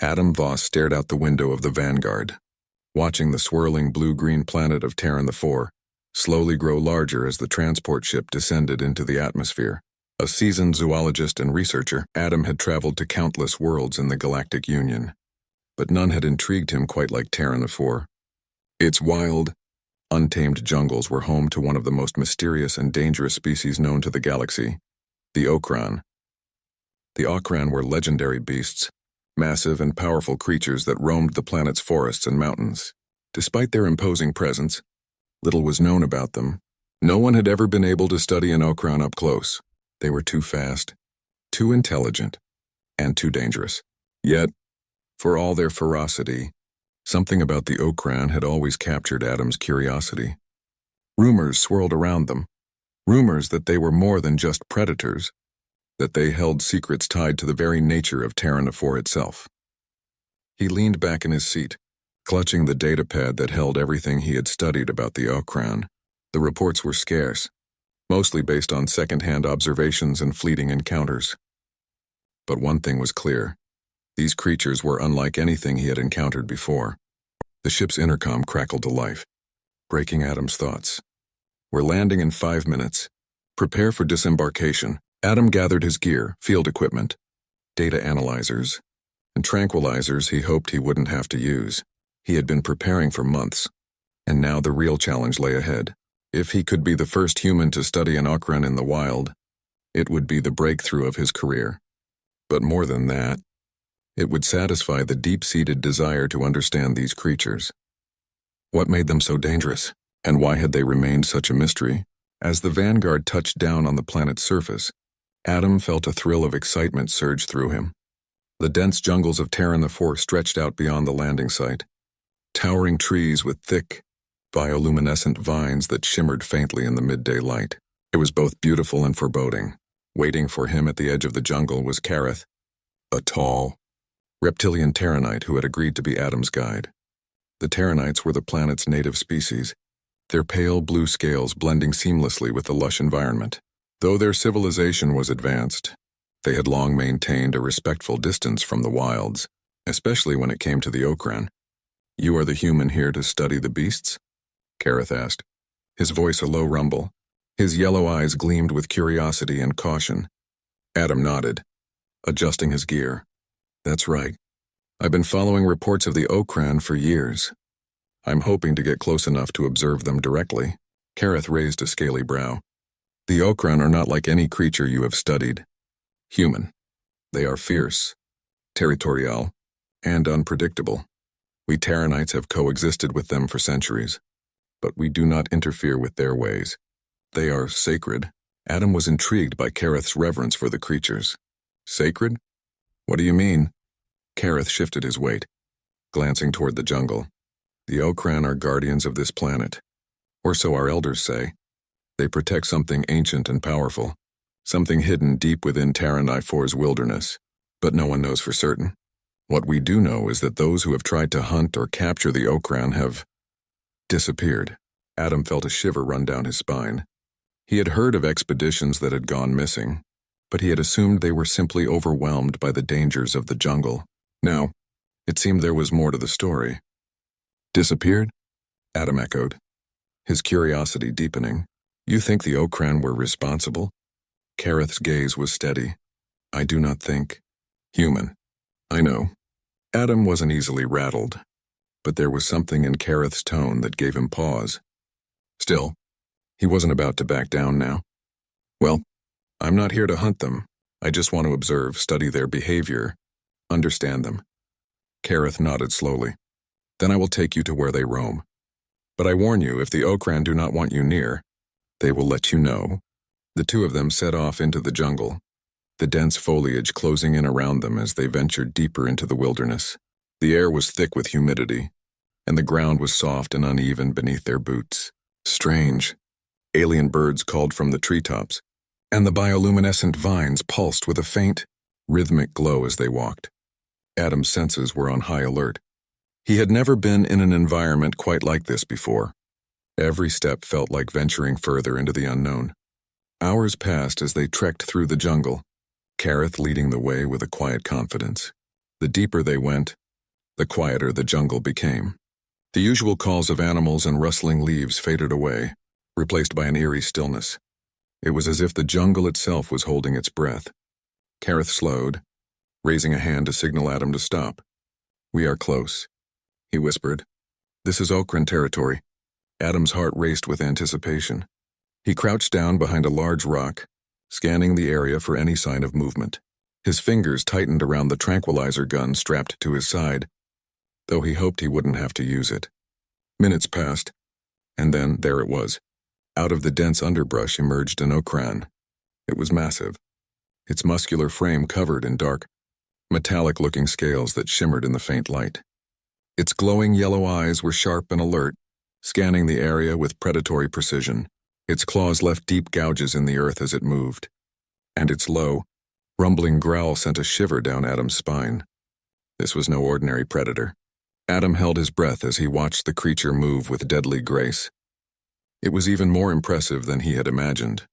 Adam Voss stared out the window of the Vanguard, watching the swirling blue-green planet of Taryn IV slowly grow larger as the transport ship descended into the atmosphere. A seasoned zoologist and researcher, Adam had traveled to countless worlds in the Galactic Union, but none had intrigued him quite like Taryn IV. Its wild, untamed jungles were home to one of the most mysterious and dangerous species known to the galaxy, the Ocran. The Ocran were legendary beasts, massive and powerful creatures that roamed the planet's forests and mountains. Despite their imposing presence, little was known about them. No one had ever been able to study an Ocran up close. They were too fast, too intelligent, and too dangerous. Yet, for all their ferocity, something about the Ocran had always captured Adam's curiosity. Rumors swirled around them. Rumors that they were more than just predators, that they held secrets tied to the very nature of Taryn IV itself. He leaned back in his seat, clutching the datapad that held everything he had studied about the Ocran. The reports were scarce, mostly based on second-hand observations and fleeting encounters. But one thing was clear. These creatures were unlike anything he had encountered before. The ship's intercom crackled to life, breaking Adam's thoughts. "We're landing in 5 minutes. Prepare for disembarkation." Adam gathered his gear, field equipment, data analyzers, and tranquilizers he hoped he wouldn't have to use. He had been preparing for months, and now the real challenge lay ahead. If he could be the first human to study an Ocran in the wild, it would be the breakthrough of his career. But more than that, it would satisfy the deep-seated desire to understand these creatures. What made them so dangerous, and why had they remained such a mystery? As the Vanguard touched down on the planet's surface, Adam felt a thrill of excitement surge through him. The dense jungles of Taryn IV stretched out beyond the landing site, towering trees with thick, bioluminescent vines that shimmered faintly in the midday light. It was both beautiful and foreboding. Waiting for him at the edge of the jungle was Kareth, a tall, reptilian Terranite who had agreed to be Adam's guide. The Terranites were the planet's native species, their pale blue scales blending seamlessly with the lush environment. Though their civilization was advanced, they had long maintained a respectful distance from the wilds, especially when it came to the Ocran. "You are the human here to study the beasts?" Kareth asked, his voice a low rumble. His yellow eyes gleamed with curiosity and caution. Adam nodded, adjusting his gear. "That's right. I've been following reports of the Ocran for years. I'm hoping to get close enough to observe them directly." Kareth raised a scaly brow. "The Ocran are not like any creature you have studied. Human. They are fierce, territorial, and unpredictable. We Terranites have coexisted with them for centuries, but we do not interfere with their ways. They are sacred." Adam was intrigued by Kareth's reverence for the creatures. "Sacred? What do you mean?" Kareth shifted his weight, glancing toward the jungle. "The Ocran are guardians of this planet, or so our elders say. They protect something ancient and powerful, something hidden deep within Taryn IV's wilderness, but no one knows for certain. What we do know is that those who have tried to hunt or capture the Ocran have disappeared." Adam felt a shiver run down his spine. He had heard of expeditions that had gone missing, but he had assumed they were simply overwhelmed by the dangers of the jungle. Now, it seemed there was more to the story. "Disappeared?" Adam echoed, his curiosity deepening. "You think the Ocran were responsible?" Kareth's gaze was steady. "I do not think. Human. I know." Adam wasn't easily rattled, but there was something in Kareth's tone that gave him pause. Still, he wasn't about to back down now. "Well, I'm not here to hunt them. I just want to observe, study their behavior, understand them." Kareth nodded slowly. "Then I will take you to where they roam. But I warn you, if the Ocran do not want you near, they will let you know." The two of them set off into the jungle, the dense foliage closing in around them as they ventured deeper into the wilderness. The air was thick with humidity, and the ground was soft and uneven beneath their boots. Strange. Alien birds called from the treetops, and the bioluminescent vines pulsed with a faint, rhythmic glow as they walked. Adam's senses were on high alert. He had never been in an environment quite like this before. Every step felt like venturing further into the unknown. Hours passed as they trekked through the jungle, Kareth leading the way with a quiet confidence. The deeper they went, the quieter the jungle became. The usual calls of animals and rustling leaves faded away, replaced by an eerie stillness. It was as if the jungle itself was holding its breath. Kareth slowed, raising a hand to signal Adam to stop. "We are close," he whispered. "This is Ocran territory." Adam's heart raced with anticipation. He crouched down behind a large rock, scanning the area for any sign of movement. His fingers tightened around the tranquilizer gun strapped to his side, though he hoped he wouldn't have to use it. Minutes passed, and then there it was. Out of the dense underbrush emerged an Ocran. It was massive, its muscular frame covered in dark, metallic-looking scales that shimmered in the faint light. Its glowing yellow eyes were sharp and alert, scanning the area with predatory precision. Its claws left deep gouges in the earth as it moved, and its low, rumbling growl sent a shiver down Adam's spine. This was no ordinary predator. Adam held his breath as he watched the creature move with deadly grace. It was even more impressive than he had imagined.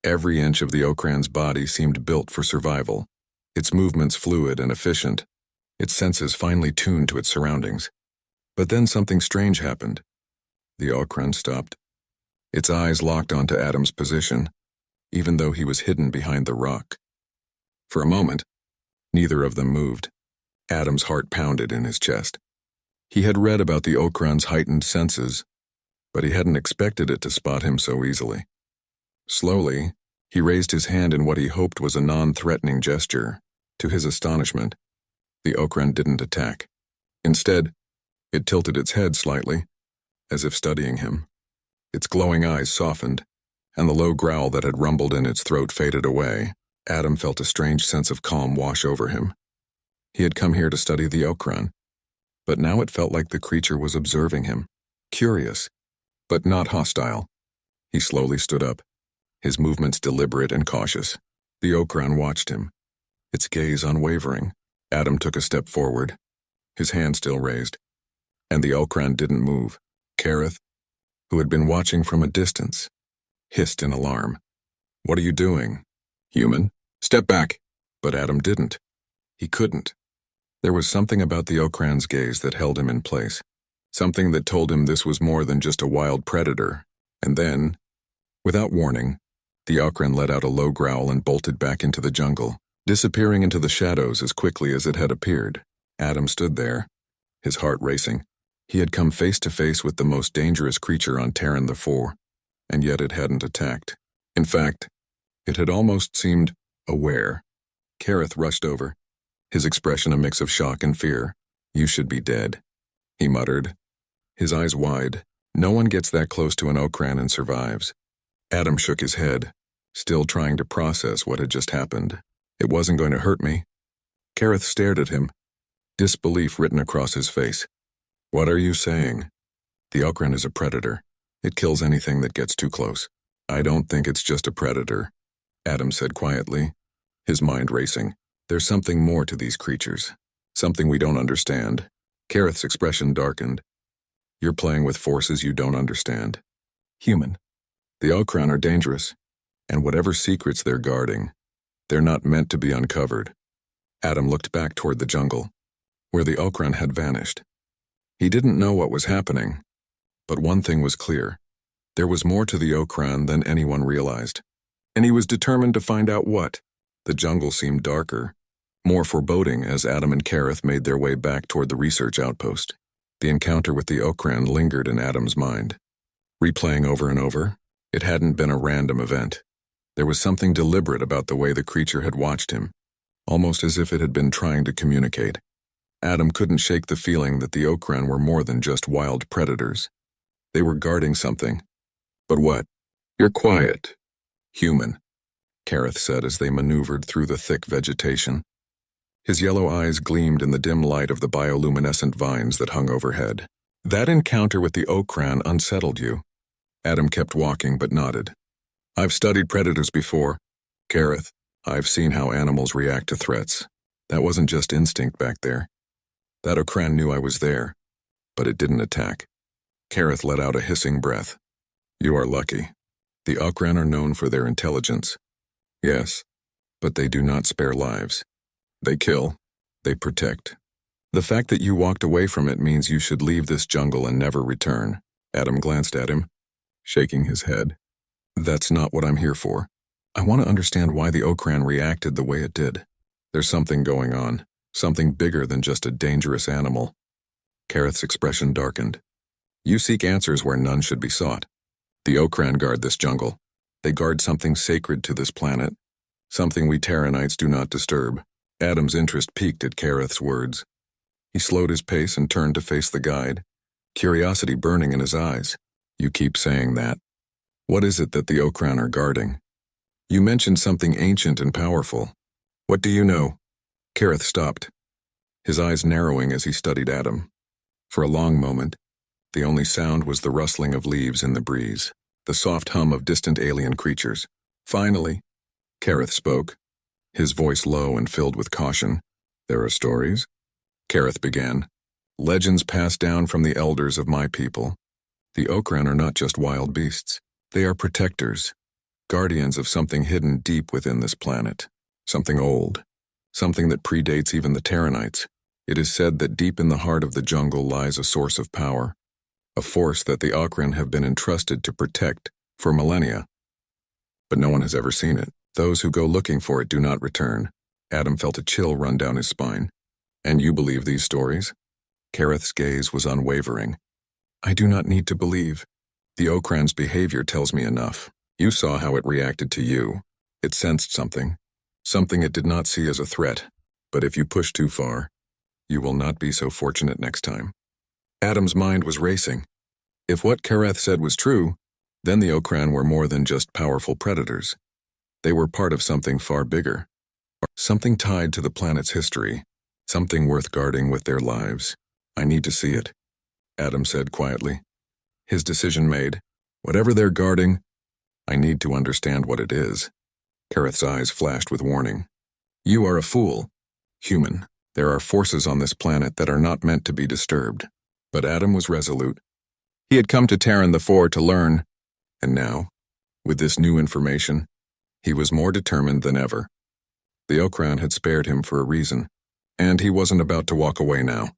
Every inch of the Ocran's body seemed built for survival, its movements fluid and efficient, its senses finely tuned to its surroundings. But then something strange happened. The Ocran stopped. Its eyes locked onto Adam's position, even though he was hidden behind the rock. For a moment, neither of them moved. Adam's heart pounded in his chest. He had read about the Ocran's heightened senses, but he hadn't expected it to spot him so easily. Slowly, he raised his hand in what he hoped was a non-threatening gesture. To his astonishment, the Ocran didn't attack. Instead, it tilted its head slightly, as if studying him. Its glowing eyes softened, and the low growl that had rumbled in its throat faded away. Adam felt a strange sense of calm wash over him. He had come here to study the Ocran, but now it felt like the creature was observing him, curious, but not hostile. He slowly stood up, his movements deliberate and cautious. The Ocran watched him, its gaze unwavering. Adam took a step forward, his hand still raised, and the Ocran didn't move. Kareth, who had been watching from a distance, hissed in alarm. "What are you doing? Human? Step back!" But Adam didn't. He couldn't. There was something about the Ocran's gaze that held him in place, something that told him this was more than just a wild predator. And then, without warning, the Ocran let out a low growl and bolted back into the jungle, disappearing into the shadows as quickly as it had appeared. Adam stood there, his heart racing. He had come face to face with the most dangerous creature on Taryn the 4, and yet it hadn't attacked. In fact, it had almost seemed aware. Kareth rushed over, his expression a mix of shock and fear. "You should be dead," he muttered, his eyes wide. No one gets that close to an Ocran and survives. Adam shook his head, still trying to process what had just happened. "It wasn't going to hurt me." Kareth stared at him, disbelief written across his face. "What are you saying?" "The Ocran is a predator. It kills anything that gets too close." "I don't think it's just a predator," Adam said quietly, his mind racing. "There's something more to these creatures, something we don't understand." Kareth's expression darkened. "You're playing with forces you don't understand." "Human. The Ocran are dangerous, and whatever secrets they're guarding, they're not meant to be uncovered." Adam looked back toward the jungle, where the Ocran had vanished. He didn't know what was happening, but one thing was clear. There was more to the Ocran than anyone realized, and he was determined to find out what. The jungle seemed darker, more foreboding as Adam and Kareth made their way back toward the research outpost. The encounter with the Ocran lingered in Adam's mind. Replaying over and over, it hadn't been a random event. There was something deliberate about the way the creature had watched him, almost as if it had been trying to communicate. Adam couldn't shake the feeling that the Ocran were more than just wild predators. They were guarding something. But what? "You're quiet. Human," Kareth said as they maneuvered through the thick vegetation. His yellow eyes gleamed in the dim light of the bioluminescent vines that hung overhead. "That encounter with the Ocran unsettled you." Adam kept walking but nodded. "I've studied predators before, Kareth. I've seen how animals react to threats. That wasn't just instinct back there. That Ocran knew I was there, but it didn't attack." Kareth let out a hissing breath. "You are lucky. The Ocran are known for their intelligence. Yes, but they do not spare lives. They kill, They protect. The fact that you walked away from it means you should leave this jungle and never return. Adam glanced at him, shaking his head. That's not what I'm here for. I want to understand why the Ocran reacted the way it did. There's something going on, something bigger than just a dangerous animal. Kareth's expression darkened. You seek answers where none should be sought. The Ocran guard this jungle. They guard something sacred to this planet, something we Tarranites do not disturb. Adam's interest piqued at Kareth's words. He slowed his pace and turned to face the guide, curiosity burning in his eyes. You keep saying that. What is it that the Ocran are guarding? You mentioned something ancient and powerful. What do you know? Kareth stopped, his eyes narrowing as he studied Adam. For a long moment, the only sound was the rustling of leaves in the breeze, the soft hum of distant alien creatures. Finally, Kareth spoke, his voice low and filled with caution. There are stories? Kareth began. Legends passed down from the elders of my people. The Ocran are not just wild beasts. They are protectors, guardians of something hidden deep within this planet. Something old, something that predates even the Tarranites. It is said that deep in the heart of the jungle lies a source of power, a force that the Ocran have been entrusted to protect for millennia. But no one has ever seen it. Those who go looking for it do not return. Adam felt a chill run down his spine. And you believe these stories? Kareth's gaze was unwavering. I do not need to believe. The Ocran's behavior tells me enough. You saw how it reacted to you. It sensed something it did not see as a threat. But if you push too far, you will not be so fortunate next time. Adam's mind was racing. If what Kareth said was true, then the Ocran were more than just powerful predators. They were part of something far bigger. Something tied to the planet's history. Something worth guarding with their lives. I need to see it, Adam said quietly. His decision made. Whatever they're guarding, I need to understand what it is. Kareth's eyes flashed with warning. You are a fool. Human. There are forces on this planet that are not meant to be disturbed. But Adam was resolute. He had come to Taryn the Four to learn, and now, with this new information, he was more determined than ever. The Ocran had spared him for a reason, and he wasn't about to walk away now.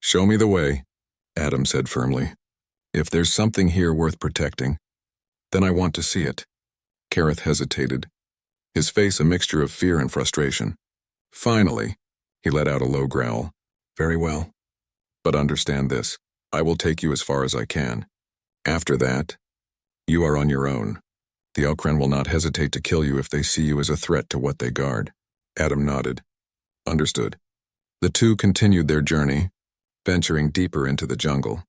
Show me the way, Adam said firmly. If there's something here worth protecting, then I want to see it. Kareth hesitated, his face a mixture of fear and frustration. Finally, he let out a low growl. Very well. But understand this, I will take you as far as I can. After that, you are on your own. The Ocran will not hesitate to kill you if they see you as a threat to what they guard. Adam nodded. Understood. The two continued their journey, venturing deeper into the jungle.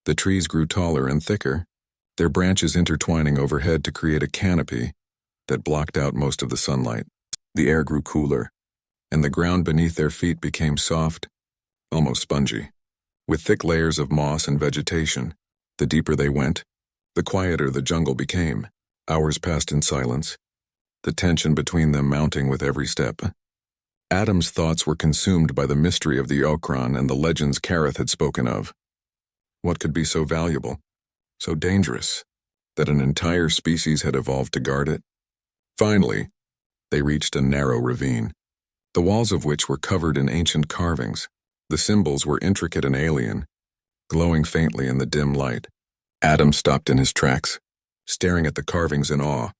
The trees grew taller and thicker, their branches intertwining overhead to create a canopy that blocked out most of the sunlight. The air grew cooler, and the ground beneath their feet became soft, almost spongy. With thick layers of moss and vegetation, the deeper they went, the quieter the jungle became. Hours passed in silence, the tension between them mounting with every step. Adam's thoughts were consumed by the mystery of the Ocran and the legends Kareth had spoken of. What could be so valuable, so dangerous, that an entire species had evolved to guard it? Finally, they reached a narrow ravine, the walls of which were covered in ancient carvings. The symbols were intricate and alien, glowing faintly in the dim light. Adam stopped in his tracks, staring at the carvings in awe.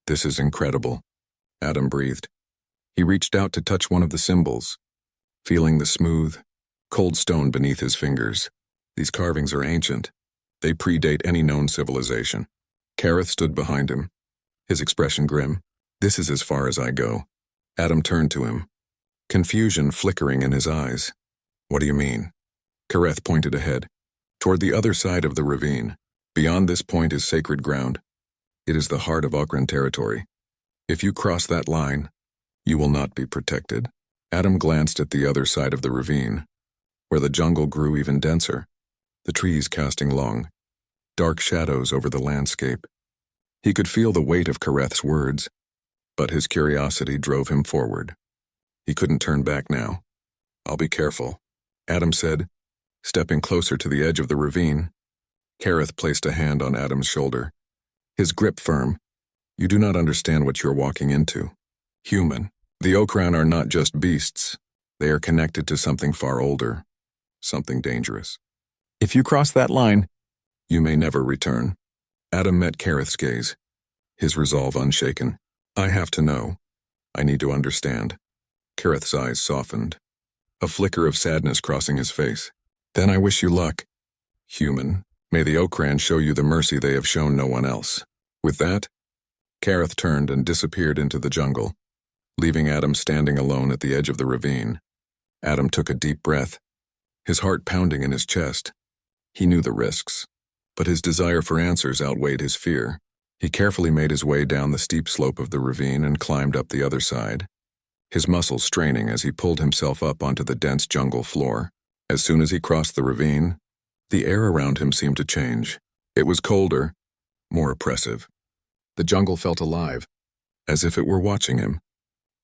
This is incredible, Adam breathed. He reached out to touch one of the symbols, feeling the smooth, cold stone beneath his fingers. These carvings are ancient. They predate any known civilization. Kareth stood behind him, his expression grim. This is as far as I go. Adam turned to him, confusion flickering in his eyes. What do you mean? Kareth pointed ahead, toward the other side of the ravine. Beyond this point is sacred ground. It is the heart of Ocran territory. If you cross that line, you will not be protected. Adam glanced at the other side of the ravine, where the jungle grew even denser, the trees casting long, dark shadows over the landscape. He could feel the weight of Kareth's words, but his curiosity drove him forward. He couldn't turn back now. I'll be careful, Adam said, stepping closer to the edge of the ravine. Kareth placed a hand on Adam's shoulder, his grip firm. You do not understand what you're walking into. Human. The Ocran are not just beasts. They are connected to something far older, something dangerous. If you cross that line, you may never return. Adam met Kareth's gaze, his resolve unshaken. I have to know. I need to understand. Kareth's eyes softened, a flicker of sadness crossing his face. Then I wish you luck. Human, may the Ocran show you the mercy they have shown no one else. With that, Kareth turned and disappeared into the jungle, leaving Adam standing alone at the edge of the ravine. Adam took a deep breath, his heart pounding in his chest. He knew the risks, but his desire for answers outweighed his fear. He carefully made his way down the steep slope of the ravine and climbed up the other side, his muscles straining as he pulled himself up onto the dense jungle floor. As soon as he crossed the ravine, the air around him seemed to change. It was colder, more oppressive. The jungle felt alive, as if it were watching him,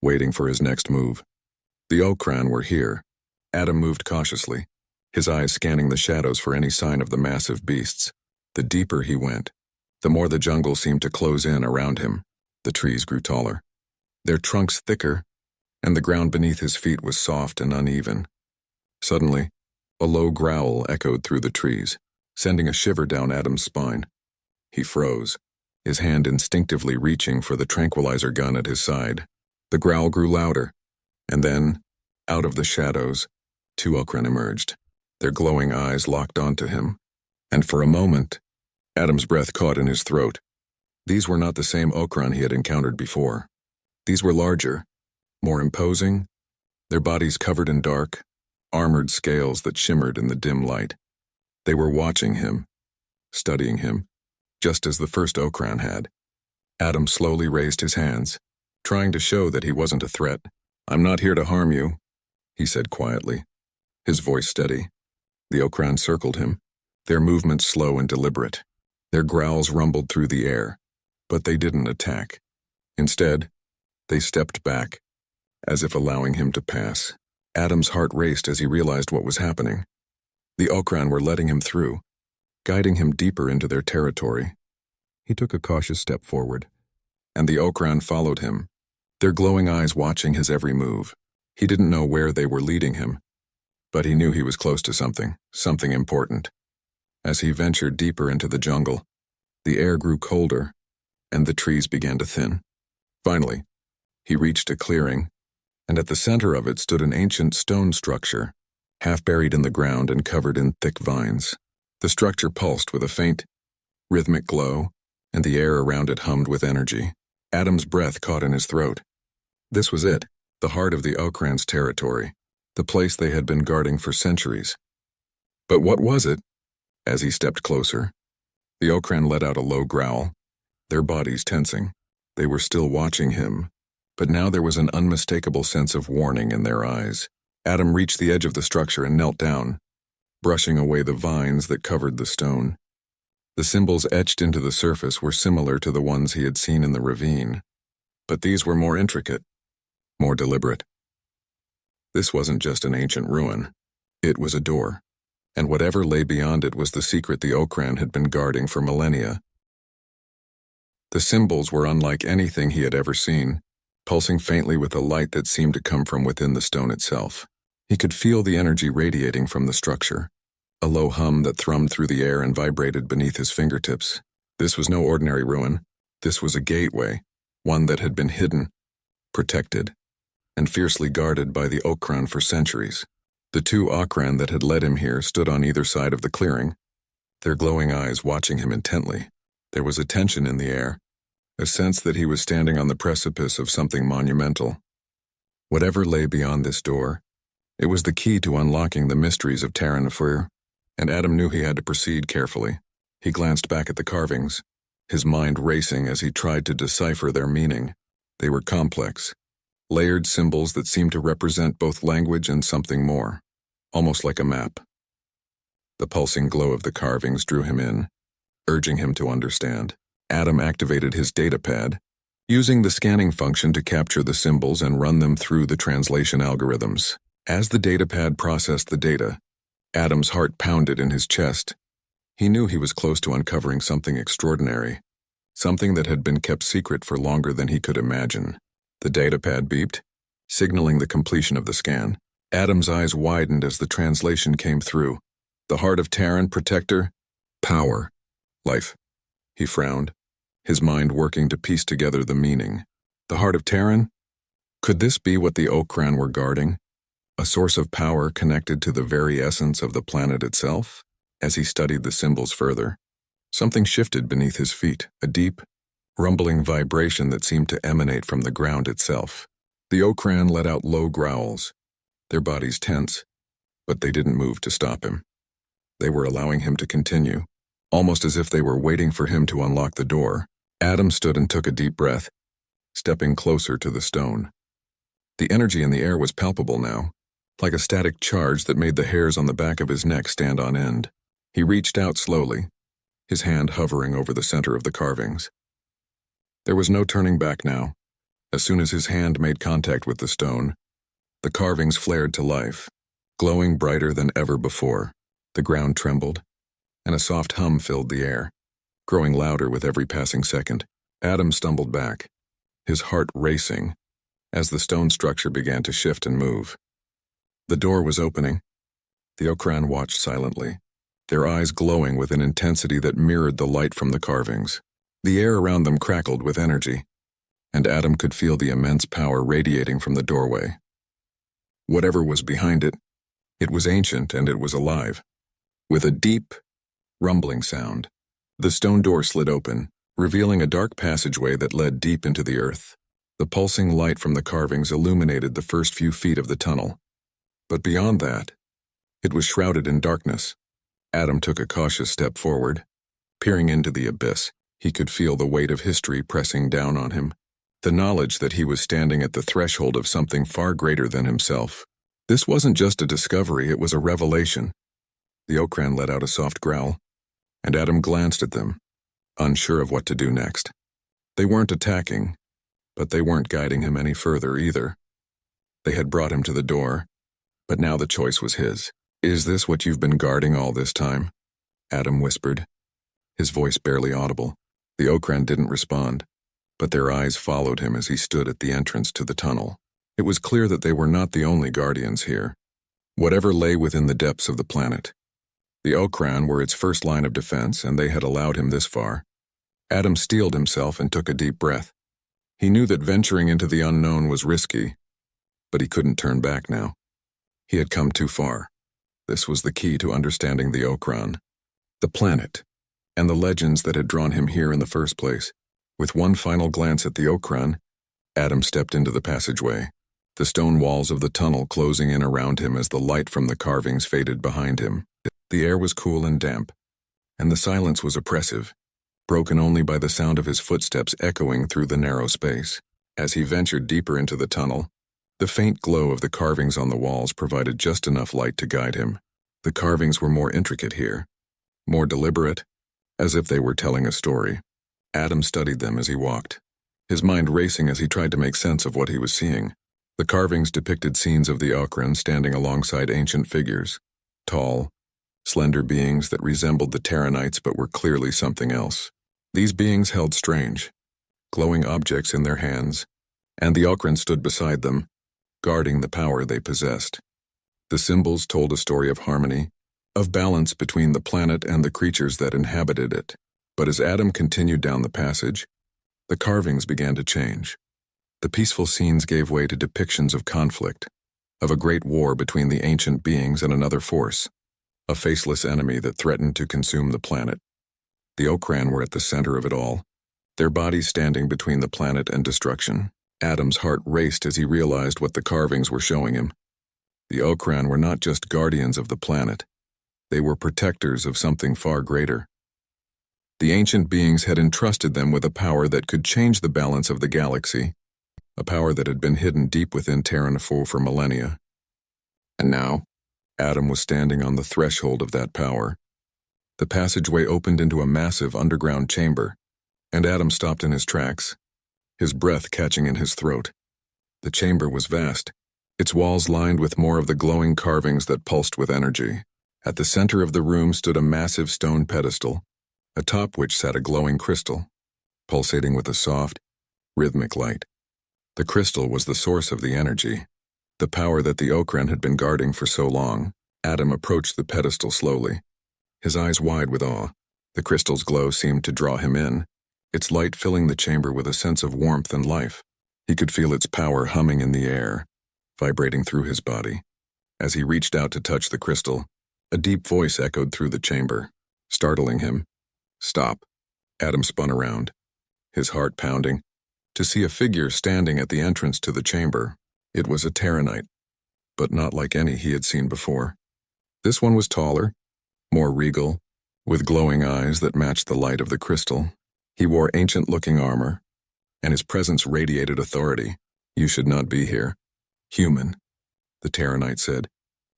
waiting for his next move. The Ocran were here. Adam moved cautiously, his eyes scanning the shadows for any sign of the massive beasts. The deeper he went, the more the jungle seemed to close in around him. The trees grew taller, their trunks thicker, and the ground beneath his feet was soft and uneven. Suddenly, a low growl echoed through the trees, sending a shiver down Adam's spine. He froze, his hand instinctively reaching for the tranquilizer gun at his side. The growl grew louder, and then, out of the shadows, two Ocran emerged, their glowing eyes locked onto him. And for a moment, Adam's breath caught in his throat. These were not the same Ocran he had encountered before. These were larger, more imposing, their bodies covered in dark, armored scales that shimmered in the dim light. They were watching him, studying him, just as the first Ocran had. Adam slowly raised his hands, trying to show that he wasn't a threat. I'm not here to harm you, he said quietly, his voice steady. The Ocran circled him, their movements slow and deliberate. Their growls rumbled through the air, but they didn't attack. Instead, they stepped back, as if allowing him to pass. Adam's heart raced as he realized what was happening. The Ocran were letting him through, guiding him deeper into their territory. He took a cautious step forward, and the Ocran followed him, their glowing eyes watching his every move. He didn't know where they were leading him, but he knew he was close to something important. As he ventured deeper into the jungle, the air grew colder, and the trees began to thin. Finally, he reached a clearing, and at the center of it stood an ancient stone structure, half buried in the ground and covered in thick vines. The structure pulsed with a faint, rhythmic glow, and the air around it hummed with energy. Adam's breath caught in his throat. This was it, the heart of the Ocran's territory, the place they had been guarding for centuries. But what was it? As he stepped closer, the Ocran let out a low growl, their bodies tensing. They were still watching him, but now there was an unmistakable sense of warning in their eyes. Adam reached the edge of the structure and knelt down, brushing away the vines that covered the stone. The symbols etched into the surface were similar to the ones he had seen in the ravine, but these were more intricate, more deliberate. This wasn't just an ancient ruin. It was a door, and whatever lay beyond it was the secret the Ocran had been guarding for millennia. The symbols were unlike anything he had ever seen, pulsing faintly with a light that seemed to come from within the stone itself. He could feel the energy radiating from the structure, a low hum that thrummed through the air and vibrated beneath his fingertips. This was no ordinary ruin. This was a gateway, one that had been hidden, protected, and fiercely guarded by the Ocran for centuries. The two Ocran that had led him here stood on either side of the clearing, their glowing eyes watching him intently. There was a tension in the air, a sense that he was standing on the precipice of something monumental. Whatever lay beyond this door, it was the key to unlocking the mysteries of Taryn, and Adam knew he had to proceed carefully. He glanced back at the carvings, his mind racing as he tried to decipher their meaning. They were complex, layered symbols that seemed to represent both language and something more, almost like a map. The pulsing glow of the carvings drew him in, urging him to understand. Adam activated his datapad, using the scanning function to capture the symbols and run them through the translation algorithms. As the datapad processed the data, Adam's heart pounded in his chest. He knew he was close to uncovering something extraordinary, something that had been kept secret for longer than he could imagine. The datapad beeped, signaling the completion of the scan. Adam's eyes widened as the translation came through. The Heart of Taryn, protector, power, life. He frowned, his mind working to piece together the meaning. The Heart of Taryn? Could this be what the Ocran were guarding? A source of power connected to the very essence of the planet itself? As he studied the symbols further, something shifted beneath his feet, a deep, rumbling vibration that seemed to emanate from the ground itself. The Ocran let out low growls, their bodies tense, but they didn't move to stop him. They were allowing him to continue, almost as if they were waiting for him to unlock the door. Adam stood and took a deep breath, stepping closer to the stone. The energy in the air was palpable now, like a static charge that made the hairs on the back of his neck stand on end. He reached out slowly, his hand hovering over the center of the carvings. There was no turning back now. As soon as his hand made contact with the stone, the carvings flared to life, glowing brighter than ever before. The ground trembled, and a soft hum filled the air, growing louder with every passing second. Adam stumbled back, his heart racing, as the stone structure began to shift and move. The door was opening. The Ocran watched silently, their eyes glowing with an intensity that mirrored the light from the carvings. The air around them crackled with energy, and Adam could feel the immense power radiating from the doorway. Whatever was behind it, it was ancient and it was alive. With a deep, rumbling sound, the stone door slid open, revealing a dark passageway that led deep into the earth. The pulsing light from the carvings illuminated the first few feet of the tunnel. But beyond that, it was shrouded in darkness. Adam took a cautious step forward. Peering into the abyss, he could feel the weight of history pressing down on him, the knowledge that he was standing at the threshold of something far greater than himself. This wasn't just a discovery, it was a revelation. The Ocran let out a soft growl, and Adam glanced at them, unsure of what to do next. They weren't attacking, but they weren't guiding him any further either. They had brought him to the door, but now the choice was his. "Is this what you've been guarding all this time?" Adam whispered, his voice barely audible. The Ocran didn't respond, but their eyes followed him as he stood at the entrance to the tunnel. It was clear that they were not the only guardians here. Whatever lay within the depths of the planet, the Ocran were its first line of defense, and they had allowed him this far. Adam steeled himself and took a deep breath. He knew that venturing into the unknown was risky, but he couldn't turn back now. He had come too far. This was the key to understanding the Ocran, the planet, and the legends that had drawn him here in the first place. With one final glance at the Ocran, Adam stepped into the passageway, the stone walls of the tunnel closing in around him as the light from the carvings faded behind him. The air was cool and damp, and the silence was oppressive, broken only by the sound of his footsteps echoing through the narrow space. As he ventured deeper into the tunnel, the faint glow of the carvings on the walls provided just enough light to guide him. The carvings were more intricate here, more deliberate, as if they were telling a story. Adam studied them as he walked, his mind racing as he tried to make sense of what he was seeing. The carvings depicted scenes of the Ocran standing alongside ancient figures, tall, slender beings that resembled the Taranites but were clearly something else. These beings held strange, glowing objects in their hands, and the Ocran stood beside them, guarding the power they possessed. The symbols told a story of harmony, of balance between the planet and the creatures that inhabited it. But as Adam continued down the passage, the carvings began to change. The peaceful scenes gave way to depictions of conflict, of a great war between the ancient beings and another force, a faceless enemy that threatened to consume the planet. The Ocran were at the center of it all, their bodies standing between the planet and destruction. Adam's heart raced as he realized what the carvings were showing him. The Ocran were not just guardians of the planet, they were protectors of something far greater. The ancient beings had entrusted them with a power that could change the balance of the galaxy, a power that had been hidden deep within Taryn for millennia. And now, Adam was standing on the threshold of that power. The passageway opened into a massive underground chamber, and Adam stopped in his tracks, his breath catching in his throat. The chamber was vast, its walls lined with more of the glowing carvings that pulsed with energy. At the center of the room stood a massive stone pedestal, atop which sat a glowing crystal, pulsating with a soft, rhythmic light. The crystal was the source of the energy, The power that the Ocran had been guarding for so long. Adam approached the pedestal slowly, his eyes wide with awe. The crystal's glow seemed to draw him in, its light filling the chamber with a sense of warmth and life. He could feel its power humming in the air, vibrating through his body. As he reached out to touch the crystal, a deep voice echoed through the chamber, startling him. "Stop." Adam spun around, his heart pounding, to see a figure standing at the entrance to the chamber. It was a Tarynite, but not like any he had seen before. This one was taller, more regal, with glowing eyes that matched the light of the crystal. He wore ancient-looking armor, and his presence radiated authority. "You should not be here, human," the Tarynite said,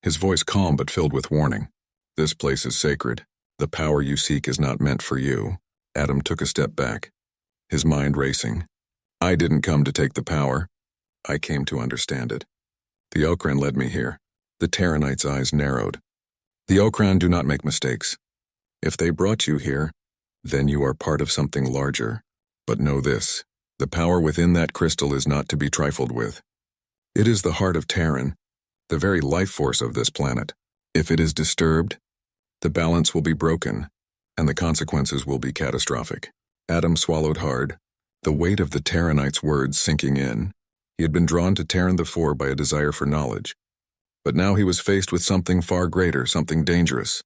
his voice calm but filled with warning. "This place is sacred. The power you seek is not meant for you." Adam took a step back, his mind racing. "I didn't come to take the power. I came to understand it. The Ocran led me here." The Tarynite's eyes narrowed. "The Ocran do not make mistakes. If they brought you here, then you are part of something larger. But know this, the power within that crystal is not to be trifled with. It is the Heart of Taryn, the very life force of this planet. If it is disturbed, the balance will be broken, and the consequences will be catastrophic." Adam swallowed hard, the weight of the Tarynite's words sinking in. He had been drawn to Taryn IV by a desire for knowledge. But now he was faced with something far greater, something dangerous.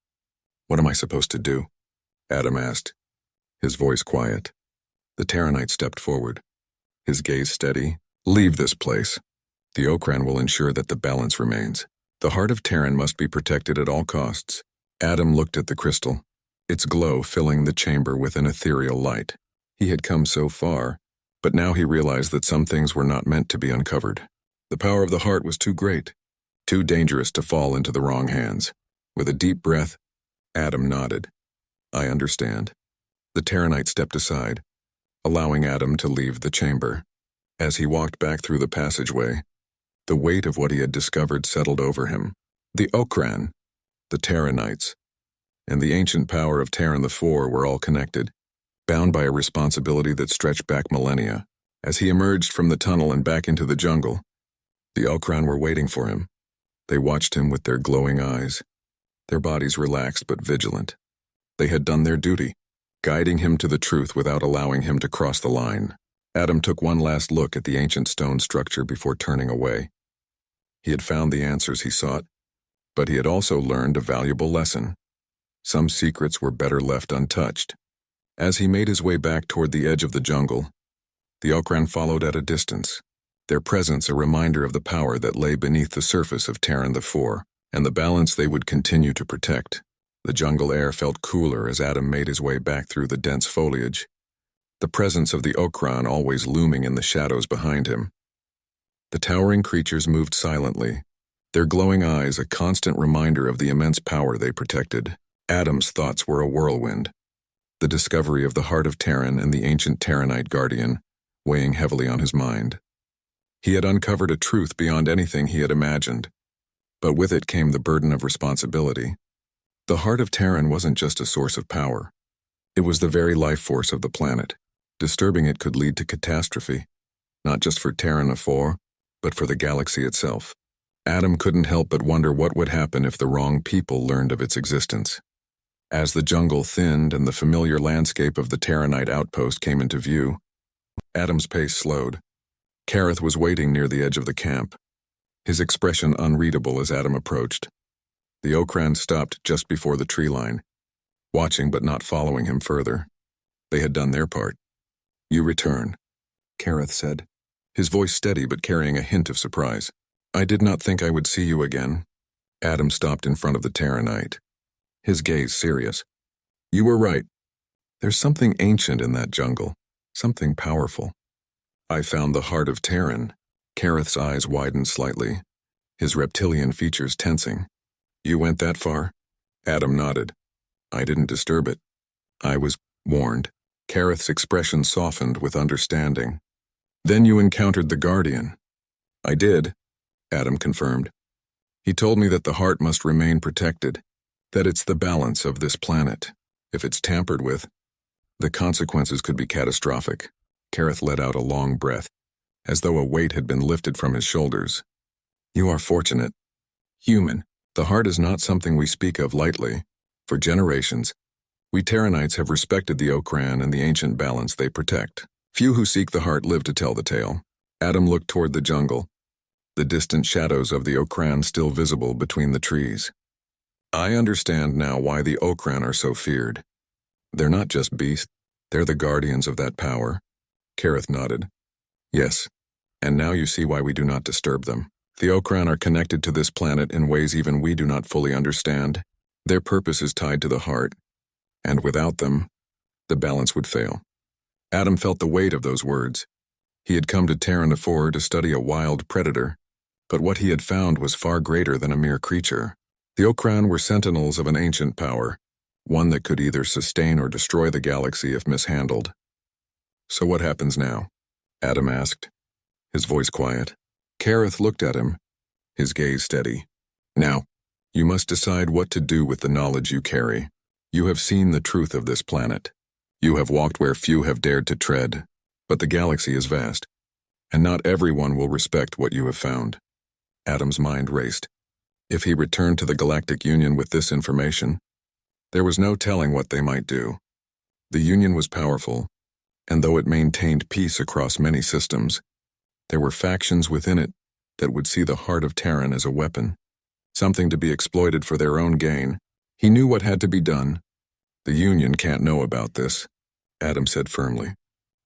"What am I supposed to do?" Adam asked, his voice quiet. The Tarynite stepped forward, his gaze steady. "Leave this place. The Ocran will ensure that the balance remains. The Heart of Taryn must be protected at all costs." Adam looked at the crystal, its glow filling the chamber with an ethereal light. He had come so far, but now he realized that some things were not meant to be uncovered. The power of the heart was too great, too dangerous to fall into the wrong hands. With a deep breath, Adam nodded. "I understand." The Tarynite stepped aside, allowing Adam to leave the chamber. As he walked back through the passageway, the weight of what he had discovered settled over him. The Ocran, the Tarynites, and the ancient power of Taryn IV were all connected, bound by a responsibility that stretched back millennia. As he emerged from the tunnel and back into the jungle, the Ocran were waiting for him. They watched him with their glowing eyes, their bodies relaxed but vigilant. They had done their duty, guiding him to the truth without allowing him to cross the line. Adam took one last look at the ancient stone structure before turning away. He had found the answers he sought, but he had also learned a valuable lesson. Some secrets were better left untouched. As he made his way back toward the edge of the jungle, the Ocran followed at a distance, their presence a reminder of the power that lay beneath the surface of Taryn IV, and the balance they would continue to protect. The jungle air felt cooler as Adam made his way back through the dense foliage, the presence of the Ocran always looming in the shadows behind him. The towering creatures moved silently, their glowing eyes a constant reminder of the immense power they protected. Adam's thoughts were a whirlwind, the discovery of the Heart of Taryn and the ancient Tarynite guardian, weighing heavily on his mind. He had uncovered a truth beyond anything he had imagined, but with it came the burden of responsibility. The Heart of Taryn wasn't just a source of power. It was the very life force of the planet. Disturbing it could lead to catastrophe, not just for Taryn IV, but for the galaxy itself. Adam couldn't help but wonder what would happen if the wrong people learned of its existence. As the jungle thinned and the familiar landscape of the Tarynite outpost came into view, Adam's pace slowed. Kareth was waiting near the edge of the camp, his expression unreadable as Adam approached. The Ocran stopped just before the tree line, watching but not following him further. They had done their part. "You return," Kareth said, his voice steady but carrying a hint of surprise. "I did not think I would see you again." Adam stopped in front of the Tarynite, his gaze serious. "You were right. There's something ancient in that jungle, something powerful. I found the Heart of Taryn." Kareth's eyes widened slightly, his reptilian features tensing. "You went that far?" Adam nodded. "I didn't disturb it. I was warned." Kareth's expression softened with understanding. "Then you encountered the Guardian." "I did," Adam confirmed. "He told me that the heart must remain protected, that it's the balance of this planet. If it's tampered with, the consequences could be catastrophic." Kareth let out a long breath, as though a weight had been lifted from his shoulders. You are fortunate. Human. The heart is not something we speak of lightly. For generations, we Tarrynites have respected the Ocran and the ancient balance they protect. Few who seek the heart live to tell the tale. Adam looked toward the jungle, the distant shadows of the Ocran still visible between the trees. I understand now why the Ocran are so feared. They're not just beasts, they're the guardians of that power. Kareth nodded. Yes, and now you see why we do not disturb them. The Ocran are connected to this planet in ways even we do not fully understand. Their purpose is tied to the heart, and without them, the balance would fail. Adam felt the weight of those words. He had come to Taryn IV to study a wild predator, but what he had found was far greater than a mere creature. The Ocran were sentinels of an ancient power, one that could either sustain or destroy the galaxy if mishandled. So what happens now? Adam asked, his voice quiet. Kareth looked at him, his gaze steady. Now, you must decide what to do with the knowledge you carry. You have seen the truth of this planet. You have walked where few have dared to tread, but the galaxy is vast, and not everyone will respect what you have found. Adam's mind raced. If he returned to the Galactic Union with this information, there was no telling what they might do. The Union was powerful, and though it maintained peace across many systems, there were factions within it that would see the Heart of Taryn as a weapon, something to be exploited for their own gain. He knew what had to be done. The Union can't know about this, Adam said firmly.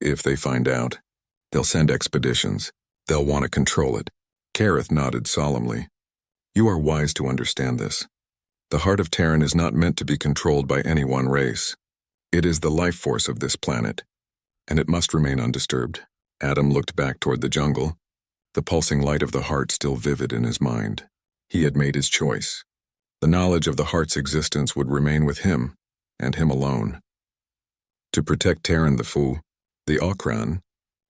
If they find out, they'll send expeditions. They'll want to control it. Kareth nodded solemnly. You are wise to understand this. The Heart of Taryn is not meant to be controlled by any one race. It is the life force of this planet, and it must remain undisturbed. Adam looked back toward the jungle, the pulsing light of the heart still vivid in his mind. He had made his choice. The knowledge of the heart's existence would remain with him, and him alone. To protect Taryn IV, the Ocran,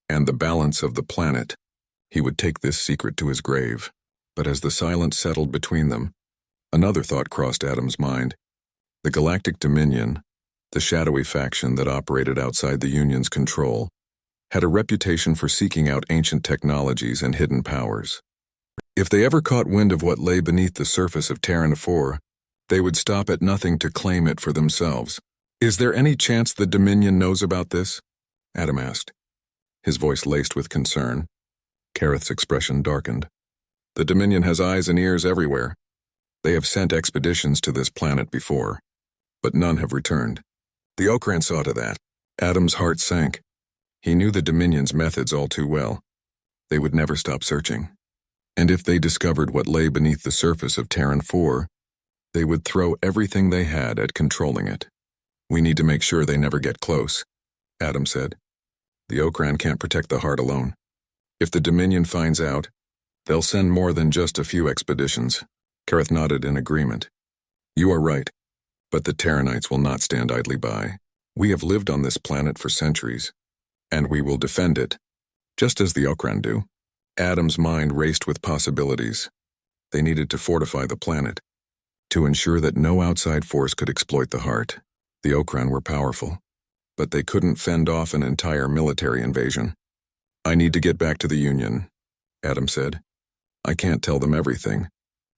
and the balance of the planet, he would take this secret to his grave. But as the silence settled between them, another thought crossed Adam's mind. The Galactic Dominion, the shadowy faction that operated outside the Union's control, had a reputation for seeking out ancient technologies and hidden powers. If they ever caught wind of what lay beneath the surface of Taryn IV, they would stop at nothing to claim it for themselves. Is there any chance the Dominion knows about this? Adam asked, his voice laced with concern. Kareth's expression darkened. The Dominion has eyes and ears everywhere. They have sent expeditions to this planet before, but none have returned. The Ocran saw to that. Adam's heart sank. He knew the Dominion's methods all too well. They would never stop searching. And if they discovered what lay beneath the surface of Taryn IV, they would throw everything they had at controlling it. We need to make sure they never get close, Adam said. The Ocran can't protect the heart alone. If the Dominion finds out, they'll send more than just a few expeditions. Kareth nodded in agreement. You are right, but the Tarrynites will not stand idly by. We have lived on this planet for centuries, and we will defend it, just as the Ocran do. Adam's mind raced with possibilities. They needed to fortify the planet, to ensure that no outside force could exploit the heart. The Ocran were powerful, but they couldn't fend off an entire military invasion. I need to get back to the Union, Adam said. I can't tell them everything,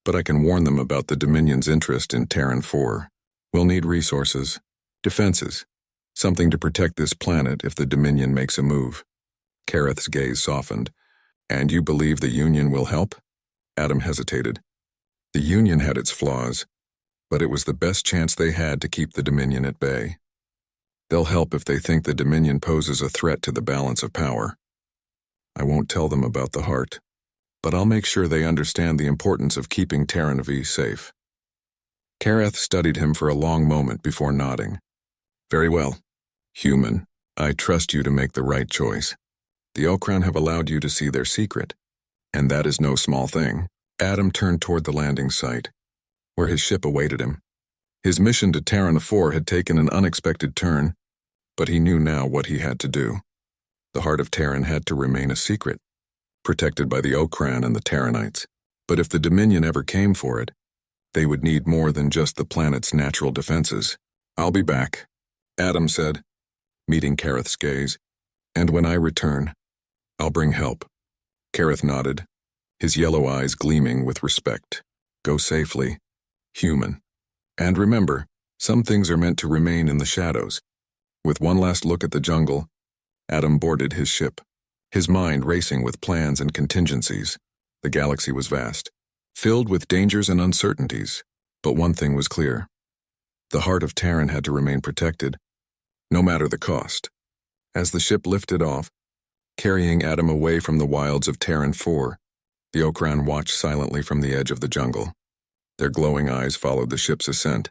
but I can warn them about the Dominion's interest in Taryn IV. We'll need resources, defenses, something to protect this planet if the Dominion makes a move. Kareth's gaze softened. And you believe the Union will help? Adam hesitated. The Union had its flaws, but it was the best chance they had to keep the Dominion at bay. They'll help if they think the Dominion poses a threat to the balance of power. I won't tell them about the heart, but I'll make sure they understand the importance of keeping Taryn V safe. Kareth studied him for a long moment before nodding. Very well. Human, I trust you to make the right choice. The Ocran have allowed you to see their secret, and that is no small thing. Adam turned toward the landing site, where his ship awaited him. His mission to Taryn IV had taken an unexpected turn, but he knew now what he had to do. The Heart of Taryn had to remain a secret, protected by the Ocran and the Tarrynites. But if the Dominion ever came for it, they would need more than just the planet's natural defenses. I'll be back, Adam said, meeting Kareth's gaze. And when I return, I'll bring help. Kareth nodded, his yellow eyes gleaming with respect. Go safely, human. And remember, some things are meant to remain in the shadows. With one last look at the jungle, Adam boarded his ship, his mind racing with plans and contingencies. The galaxy was vast, filled with dangers and uncertainties, but one thing was clear. The Heart of Taryn had to remain protected, no matter the cost. As the ship lifted off, carrying Adam away from the wilds of Taryn 4, the Ocran watched silently from the edge of the jungle. Their glowing eyes followed the ship's ascent,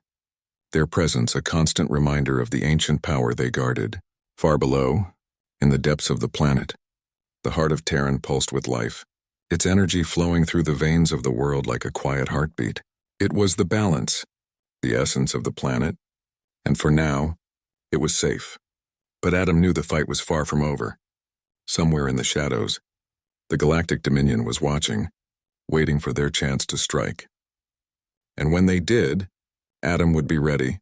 their presence a constant reminder of the ancient power they guarded. Far below, in the depths of the planet, the Heart of Taryn pulsed with life, its energy flowing through the veins of the world like a quiet heartbeat. It was the balance, the essence of the planet, and for now, it was safe. But Adam knew the fight was far from over. Somewhere in the shadows, the Galactic Dominion was watching, waiting for their chance to strike. And when they did, Adam would be ready,